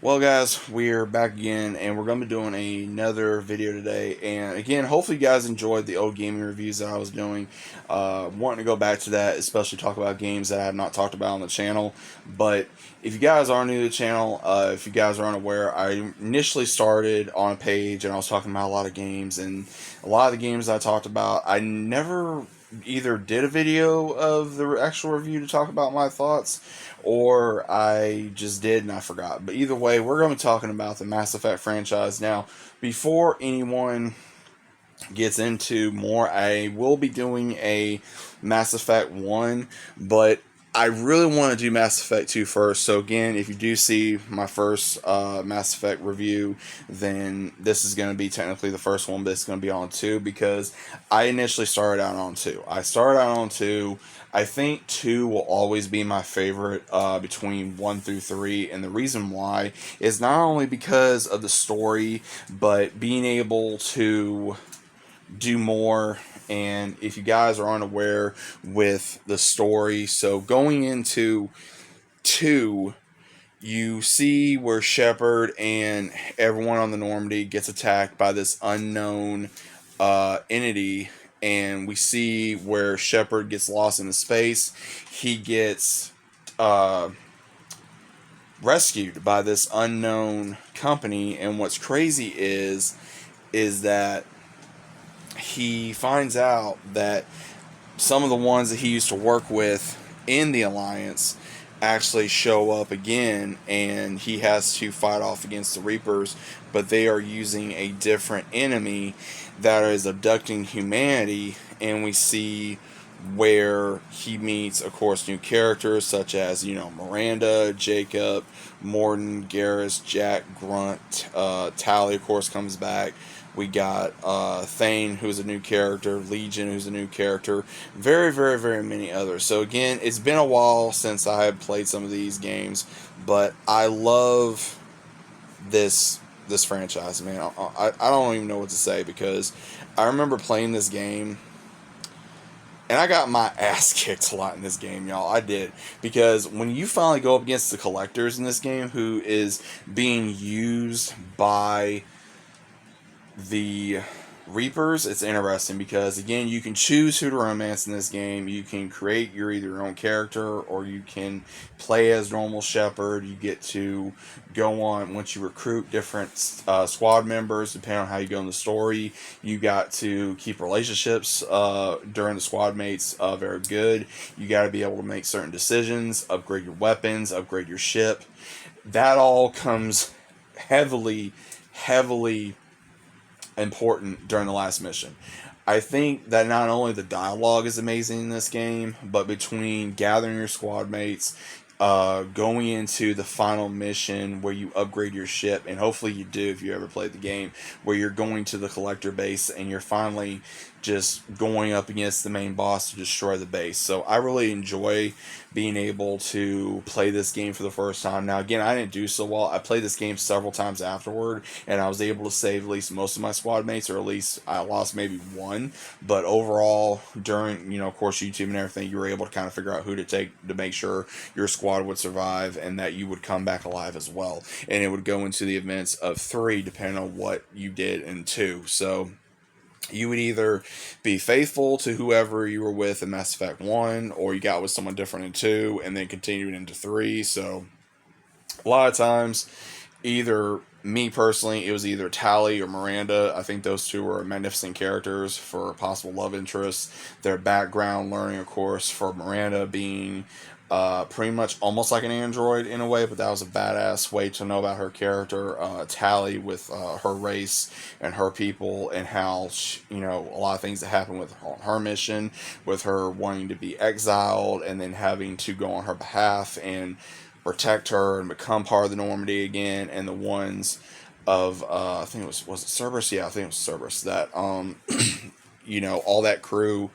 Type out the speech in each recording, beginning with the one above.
Well, guys, we're back again, and we're going to be doing another video today. And again, hopefully, you guys enjoyed the old gaming reviews that I was doing. Wanting to go back to that, especially talk about games that I have not talked about on the channel. But if you guys are new to the channel, if you guys are unaware, I initially started on a page, and I was talking about a lot of games, and a lot of the games I talked about, I never either did a video of the actual review to talk about my thoughts, or I just did and I forgot. But either way, we're going to be talking about the Mass Effect franchise. Now, before anyone gets into more, I will be doing a Mass Effect 1, but I really want to do Mass Effect 2 first. So again, if you do see my first Mass Effect review, then this is going to be technically the first one, but it's going to be on 2 because I initially started out on 2. I started out on 2. I think 2 will always be my favorite between 1 through 3, and the reason why is not only because of the story, but being able to do more. And if you guys are unaware with the story, so going into 2, you see where Shepard and everyone on the Normandy gets attacked by this unknown entity, and we see where Shepard gets lost into space. He gets rescued by this unknown company, and what's crazy is that he finds out that some of the ones that he used to work with in the Alliance actually show up again, and he has to fight off against the Reapers, but they are using a different enemy that is abducting humanity. And we see where he meets, of course, new characters such as, Miranda, Jacob, Mordin, Garrus, Jack, Grunt, Tali, of course, comes back. We got Thane, who's a new character, Legion, who's a new character, very, very, very many others. So again, it's been a while since I have played some of these games, but I love this franchise, man. I don't even know what to say, because I remember playing this game, and I got my ass kicked a lot in this game, y'all. I did. Because when you finally go up against the collectors in this game, who is being used by the Reapers, it's interesting because, again, you can choose who to romance in this game. You can create either your own character, or you can play as normal Shepard. You get to go on, once you recruit different squad members, depending on how you go in the story. You got to keep relationships during the squad mates very good. You got to be able to make certain decisions, upgrade your weapons, upgrade your ship. That all comes heavily important during the last mission. I think that not only the dialogue is amazing in this game, but between gathering your squad mates, going into the final mission where you upgrade your ship, and hopefully you do if you ever played the game, where you're going to the collector base and you're finally just going up against the main boss to destroy the base. So I really enjoy being able to play this game for the first time. Now, again, I didn't do so well. I played this game several times afterward, and I was able to save at least most of my squad mates, or at least I lost maybe one. But overall, during, of course, YouTube and everything, you were able to kind of figure out who to take to make sure your squad would survive and that you would come back alive as well. And it would go into the events of 3, depending on what you did in 2. So you would either be faithful to whoever you were with in Mass Effect 1, or you got with someone different in 2, and then continued into 3. So a lot of times, either me personally, it was either Tali or Miranda. I think those two were magnificent characters for possible love interests. Their background learning, of course, for Miranda being pretty much almost like an android in a way, but that was a badass way to know about her character. Tali with her race and her people, and how a lot of things that happened with her mission, with her wanting to be exiled and then having to go on her behalf and protect her and become part of the Normandy again, and the ones of I think it was it Cerberus? Yeah, I think it was Cerberus. That all that crew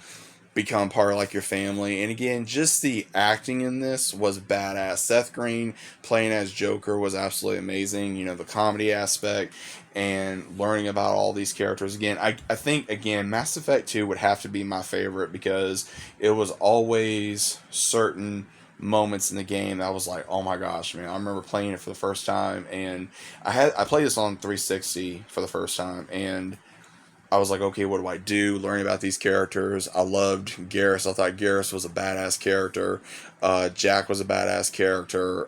become part of like your family. And again, just the acting in this was badass. Seth Green playing as Joker was absolutely amazing. The comedy aspect and learning about all these characters. Again, I think, again, Mass Effect 2 would have to be my favorite, because it was always certain moments in the game that I was like, oh my gosh, man. I remember playing it for the first time, and I played this on 360 for the first time, and I was like, okay, what do I do? Learning about these characters. I loved Garrus. I thought Garrus was a badass character. Jack was a badass character.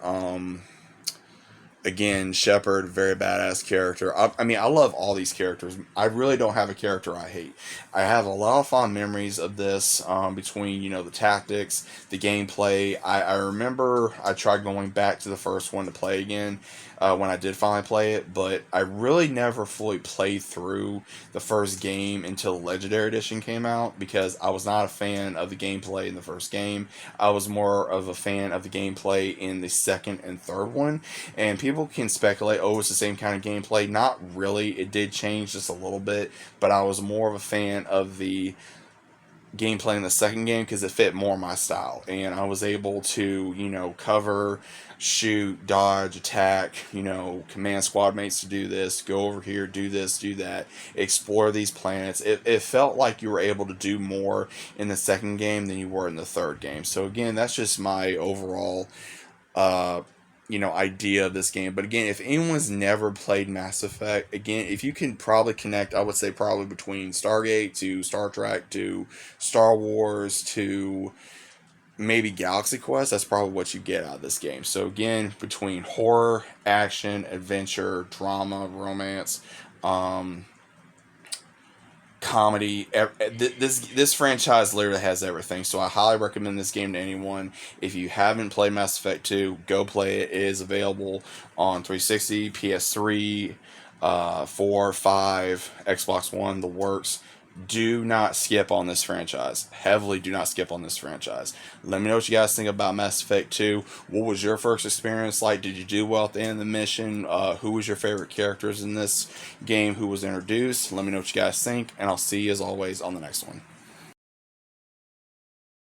Again, Shepard, very badass character. I mean, I love all these characters. I really don't have a character I hate. I have a lot of fond memories of this, between, the tactics, the gameplay. I remember I tried going back to the first one to play again, when I did finally play it, but I really never fully played through the first game until the Legendary Edition came out, because I was not a fan of the gameplay in the first game. I was more of a fan of the gameplay in the second and third one, and people can speculate, oh, it's the same kind of gameplay. Not really. It did change just a little bit, but I was more of a fan of the gameplay in the second game because it fit more my style, and I was able to, cover, shoot, dodge, attack, command squad mates to do this, go over here, do this, do that, explore these planets. It felt like you were able to do more in the second game than you were in the third game. So again, that's just my overall idea of this game. But again, if anyone's never played Mass Effect, again, if you can probably connect, I would say probably between Stargate to Star Trek to Star Wars to maybe Galaxy Quest, that's probably what you get out of this game. So again, between horror, action, adventure, drama, romance, comedy, this franchise literally has everything. So I highly recommend this game to anyone. If you haven't played Mass Effect 2, go play it. It is available on 360, PS3, 4, 5, Xbox One, the works. Do not skip on this franchise. Heavily do not skip on this franchise. Let me know what you guys think about Mass Effect 2. What was your first experience like? Did you do well at the end of the mission? Who was your favorite characters in this game? Who was introduced? Let me know what you guys think, and I'll see you as always on the next one.